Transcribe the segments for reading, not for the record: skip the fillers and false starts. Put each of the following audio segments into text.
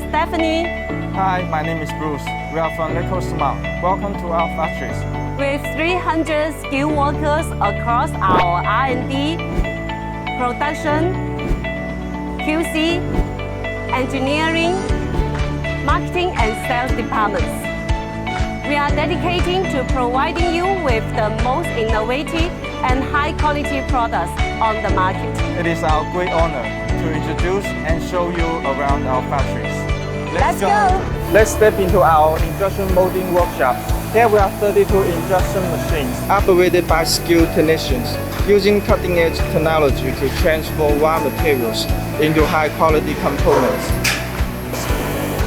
Stephanie. Hi, my name is Bruce. We are from Little Smart. Welcome to our factories. With 300 skilled workers across our R&D, production, QC, engineering, marketing and sales departments. We are dedicated to providing you with the most innovative and high-quality products on the market. It is our great honor to introduce and show you around our factories. Let's go! Let's step into our injection molding workshop. Here we have 32 injection machines operated by skilled technicians using cutting-edge technology to transform raw materials into high-quality components.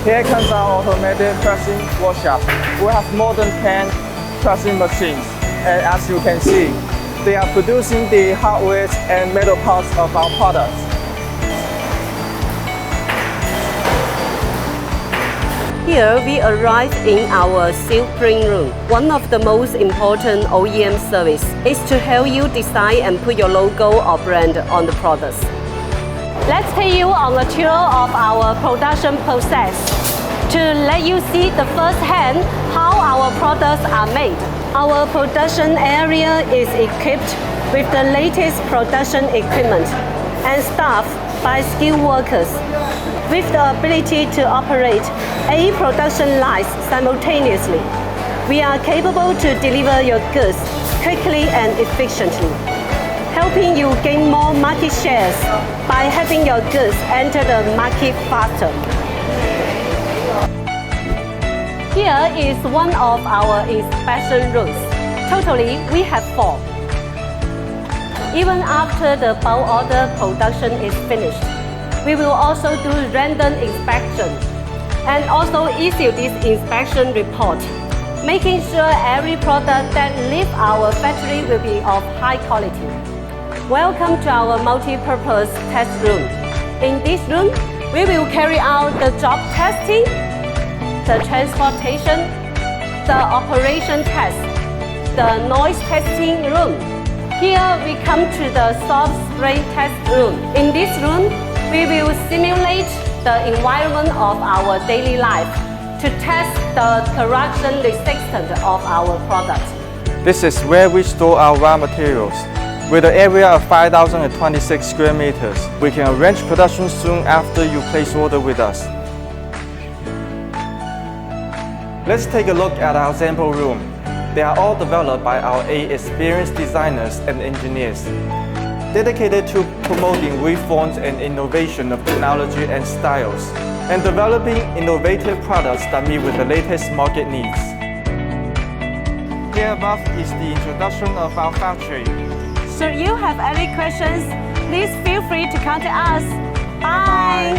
Here comes our automated pressing workshop. We have more than 10 pressing machines, and as you can see, they are producing the hardware and metal parts of our products. Here we arrive in our seal print room. One of the most important OEM service is to help you design and put your logo or brand on the products. Let's take you on a tour of our production process to let you see the first hand how our products are made. Our production area is equipped with the latest production equipment and staffed by skilled workers with the ability to operate 8 production lines simultaneously. We are capable to deliver your goods quickly and efficiently, helping you gain more market shares by having your goods enter the market faster. Here is one of our inspection rooms. Totally, we have 4. Even after the bulk order production is finished, we will also do random inspection and also issue this inspection report, making sure every product that leaves our factory will be of high quality. Welcome to our multi-purpose test room. In this room, we will carry out the job testing, the transportation, the operation test, the noise testing room. Here we come to the soft spray test room. In this room, we will simulate the environment of our daily life to test the corrosion resistance of our product. This is where we store our raw materials. With an area of 5,026 square meters, we can arrange production soon after you place order with us. Let's take a look at our sample room. They are all developed by our 8 experienced designers and engineers, dedicated to promoting reforms and innovation of technology and styles, and developing innovative products that meet with the latest market needs. Here above is the introduction of our factory. Should you have any questions, please feel free to contact us. Bye!